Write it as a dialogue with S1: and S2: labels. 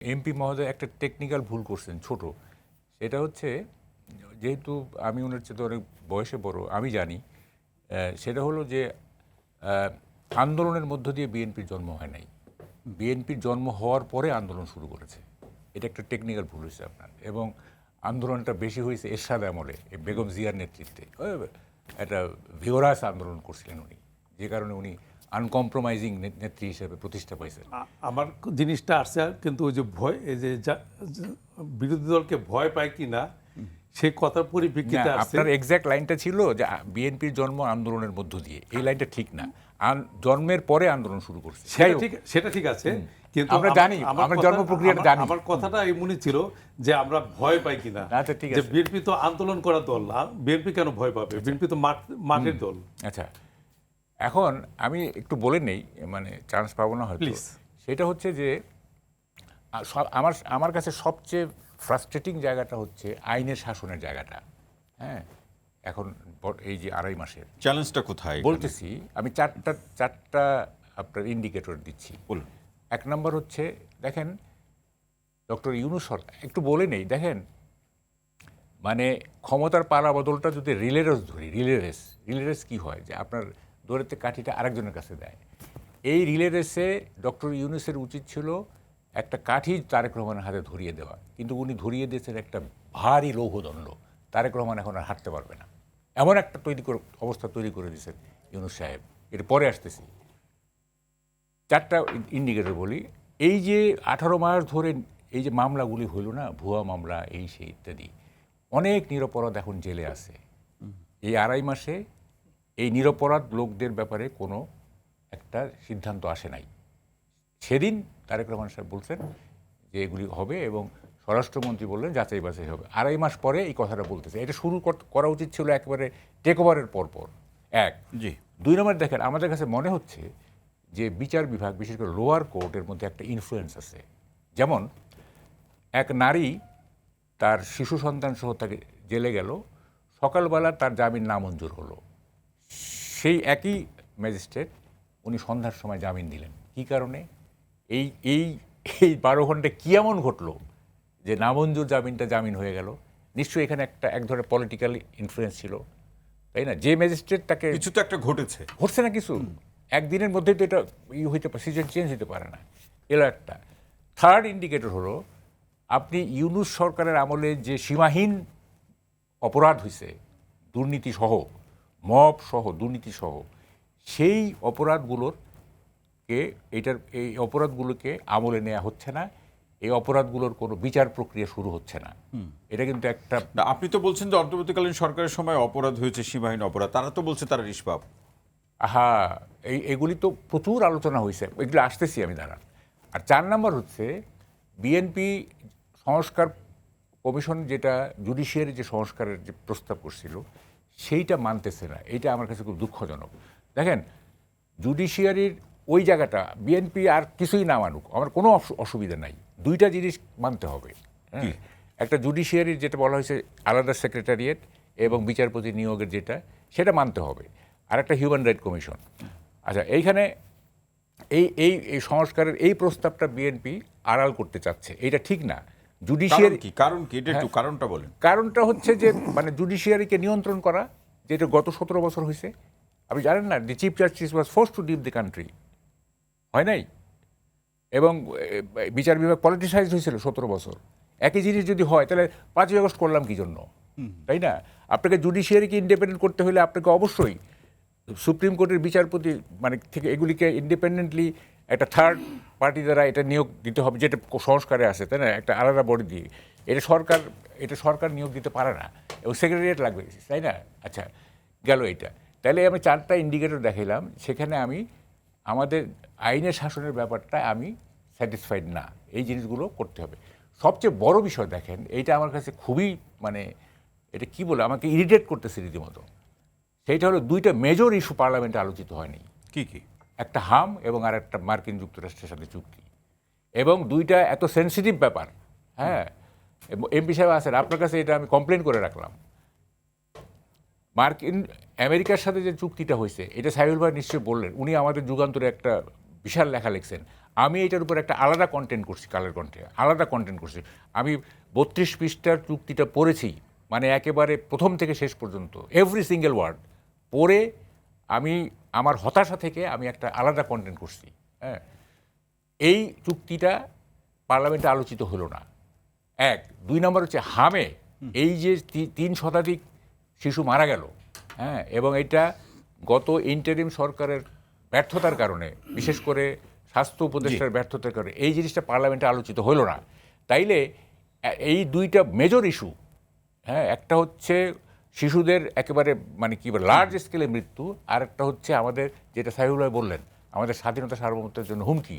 S1: MP মহোদয় একটা technical ভুল করছেন ছোট, সেটা হচ্ছে যেহেতু আমি ওনার চেয়ে অনেক বয়সে বড়, আমি জানি সেটা হলো যে আন্দোলনের মধ্য দিয়ে বিএনপির জন্ম হয় নাই, বিএনপির জন্ম হওয়ার পরে আন্দোলন শুরু করেছে। এটা একটা টেকনিক্যাল ভুল হয়েছে আপনার। এবং আন্দোলনটা বেশি হয়েছে এরশাদ আমলে, বেগম জিয়ার নেতৃত্বে একটা ভিওরাস আন্দোলন করছিলেন উনি, যে কারণে উনি আনকম্প্রোমাইজিং নেত্রী হিসেবে প্রতিষ্ঠা পাইছেন।
S2: আমার জিনিসটা আসছে, কিন্তু ওই যে ভয়, এই যে বিরোধী দলকে ভয় পায় কি না সেই কথার পরিপ্রেক্ষিতে আসছে।
S1: আপনার এক্সাক্ট লাইনটা ছিল যে বিএনপির জন্ম আন্দোলনের মধ্য দিয়ে, এই লাইনটা ঠিক না। জন্মের পরে আন্দোলন শুরু করছে,
S2: সেটা ঠিক আছে, কিন্তু
S1: আমরা জানি আমরা জন্ম প্রক্রিয়াটা জানি।
S2: আমার কথাটা এমনই ছিল যে আমরা ভয় পাই কিনা।
S1: আচ্ছা ঠিক
S2: যে
S1: আছে,
S2: বিএনপি তো আন্দোলন করা দল না, বিএনপি কেন ভয় পাবে? বিএনপি তো মাঠের দল।
S1: আচ্ছা এখন আমি একটু বলে নেই, মানে চান্স পাবো না হয়তো। সেটা হচ্ছে যে আমার কাছে সবচেয়ে ফ্রাস্ট্রেটিং জায়গাটা হচ্ছে আইনের শাসনের জায়গাটা। হ্যাঁ, এখন এই যে আড়াই মাসের
S3: চ্যালেঞ্জটা কোথায়
S1: বলতেছি, আমি চারটা আপনার ইন্ডিকেটর দিচ্ছি।
S3: বলুন।
S1: এক নম্বর হচ্ছে, দেখেন ডক্টর ইউনূস সরকার, একটু বলে নেই, দেখেন মানে ক্ষমতার পালা বদলটা যদি রিলে রেস ধরি, রিলে রেস কী হয় যে আপনার দৌড়াতে কাঠিটা আরেকজনের কাছে দেয়। এই রিলে রেসে ডক্টর ইউনূসের উচিত ছিল একটা কাঠি তারেক রহমানের হাতে ধরিয়ে দেওয়া, কিন্তু উনি ধরিয়ে দিয়েছেন একটা ভারী লৌহদণ্ড। তারেক রহমান এখন আর হাঁটতে পারবে না, এমন একটা অবস্থা তৈরি করে দিয়েছেন ইউনূস সাহেব। এর পরে আসতেছি, চারটা ইন্ডিকেটর বলি। এই যে 18 মাস ধরে এই যে মামলাগুলি হইল না, ভুয়া মামলা, এই সেই ইত্যাদি, অনেক নিরপরাধ এখন জেলে আছে। এই আড়াই মাসে এই নিরপরাধ লোকদের ব্যাপারে কোনো একটা সিদ্ধান্ত আসে নাই। সেদিন তারেক রহমান সাহেব বলছেন যে এগুলি হবে, এবং স্বরাষ্ট্রমন্ত্রী বললেন যাচাই বাছাই হবে। আড়াই মাস পরে এই কথাটা বলতেছে। এটা শুরু করা উচিত ছিল একেবারে টেক ওভারের পরপর। এক
S3: জি।
S1: দুই নম্বর, দেখেন আমাদের কাছে মনে হচ্ছে যে বিচার বিভাগ, বিশেষ করে লোয়ার কোর্টের মধ্যে একটা ইনফ্লুয়েন্স আছে। যেমন এক নারী তার শিশু সন্তান সহ তাকে জেলে গেল, সকালবেলা তার জামিন নামঞ্জুর হলো। সেই একই ম্যাজিস্ট্রেট উনি সন্ধ্যার সময় জামিন দিলেন। কী কারণে? এই এই এই 12 ঘন্টায় কী এমন ঘটলো যে নামঞ্জুর জামিনটা জামিন হয়ে গেল? নিশ্চয়ই এখানে এক ধরনের পলিটিক্যাল ইনফ্লুয়েন্স ছিল, তাই না? যে ম্যাজিস্ট্রেট তাকে,
S3: কিছু তো একটা ঘটছে
S1: না কিছু, একদিনের মধ্যেই তো এটা হইতে পারে, সিচুয়েশন চেঞ্জ হতে পারে না। এলো একটা। থার্ড ইন্ডিকেটর হলো, আপনি ইউনূস সরকারের আমলে যে সীমাহীন অপরাধ হয়েছে, দুর্নীতি সহ, মব সহ, দুর্নীতি সহ, সেই এই অপরাধগুলোকে আমলে নেওয়া হচ্ছে না। এই অপরাধগুলোর কোনো বিচার প্রক্রিয়া শুরু হচ্ছে না। এটা কিন্তু একটা,
S3: আপনি তো বলছেন যে অন্তর্বর্তীকালীন সরকারের সময় অপরাধ হয়েছে, সীমাহীন অপরাধ, তারা তো বলছে তারা নিষ্পাপ।
S1: এগুলি তো প্রচুর আলোচনা হয়েছে, এগুলো আসতেছি আমি, দাঁড়ান। আর 4 নম্বর হচ্ছে বিএনপি সংস্কার কমিশন, যেটা জুডিশিয়ারি যে সংস্কারের যে প্রস্তাব করছিল, সেইটা মানতেছে না। এইটা আমার কাছে খুব দুঃখজনক। দেখেন জুডিশিয়ারির ওই জায়গাটা বিএনপি আর কিছুই না মানুক, আমার কোনো অসুবিধা নাই। দুইটা জিনিস মানতে হবে। হ্যাঁ, একটা জুডিশিয়ারির যেটা বলা হয়েছে আলাদা সেক্রেটারিয়েট এবং বিচারপতি নিয়োগের যেটা, সেটা মানতে হবে। আর একটা হিউম্যান রাইট কমিশন। আচ্ছা, এইখানে এই সংস্কারের এই প্রস্তাবটা বিএনপি আড়াল করতে চাচ্ছে, এটা ঠিক না। জুডিশিয়ারি
S3: কারণ কি এটা একটু কারণটা বলেন।
S1: কারণটা হচ্ছে যে মানে জুডিশিয়ারিকে নিয়ন্ত্রণ করা, যেটা গত 17 বছর হয়েছে। আপনি জানেন না, the chief justice was forced to leave the country, হয় নাই? এবং বিচার বিভাগ পলিটিসাইজড হয়েছিল 17 বছর। একই জিনিস যদি হয় তাহলে 5ই আগস্ট করলাম কি জন্য, তাই না? আপনাকে জুডিশিয়ারিকে ইন্ডিপেন্ডেন্ট করতে হলে আপনাকে অবশ্যই সুপ্রিম কোর্টের বিচারপতি মানে থেকে এগুলিকে ইন্ডিপেন্ডেন্টলি একটা থার্ড পার্টি দ্বারা এটা নিয়োগ দিতে হবে, যেটা সংস্কারে আছে, তাই না? একটা আলাদা বডি দিয়ে। এটা সরকার নিয়োগ দিতে পারে না, এবং সেক্রেটারিয়েট লাগবে, তাই না? আচ্ছা, গেল এইটা। তাহলে আমি 4টা ইন্ডিকেটর দেখাইলাম, সেখানে আমি আমাদের আইনের শাসনের ব্যাপারটা আমি স্যাটিসফাইড না। এই জিনিসগুলো করতে হবে। সবচেয়ে বড় বিষয় দেখেন, এইটা আমার কাছে খুবই মানে এটা কি বলে আমাকে ইরিটেট করতেছে রীতিমতো। সেইটা হলো 2টা মেজর ইস্যু পার্লামেন্টে আলোচিত হয়নি।
S3: কি কি?
S1: একটা হাম এবং আর একটা মার্কিন যুক্তরাষ্ট্রের সাথে চুক্তি, এবং 2টা এত সেন্সিটিভ ব্যাপার। হ্যাঁ, এমপি সাহেব আছেন, আপনার কাছে এটা আমি কমপ্লেন করে রাখলাম। আমেরিকার সাথে যে চুক্তিটা হয়েছে, এটা সাইফুল ভাই নিশ্চয়ই বললেন, উনি আমাদের যুগান্তরে একটা বিশাল লেখা লিখছেন। আমি এটার উপর একটা আলাদা কন্টেন্ট করছি, কালের কণ্ঠে আলাদা কন্টেন্ট করছি। আমি 32 পৃষ্ঠার চুক্তিটা পড়েছি, মানে একেবারে প্রথম থেকে শেষ পর্যন্ত এভরি সিঙ্গেল ওয়ার্ড পড়ে আমি আমার হতাশা থেকে আমি একটা আলাদা কন্টেন্ট করছি। হ্যাঁ, এই চুক্তিটা পার্লামেন্টে আলোচিত হলো না। এক, 2 নম্বর হচ্ছে হামে এই যে 3 শতাধিক শিশু মারা গেল, হ্যাঁ, এবং এটা গত ইন্টারিম সরকারের ব্যর্থতার কারণে, বিশেষ করে স্বাস্থ্য উপদেষ্টার ব্যর্থতার কারণে এই জিনিসটা পার্লামেন্টে আলোচিত হলো না। তাইলে এই 2টা মেজর ইস্যু, হ্যাঁ, একটা হচ্ছে শিশুদের একেবারে মানে কি বলে লার্জ স্কেলে মৃত্যু, আর একটা হচ্ছে আমাদের যেটা সাইফুল ভাই বললেন আমাদের স্বাধীনতা সার্বভৌমত্বের জন্য হুমকি।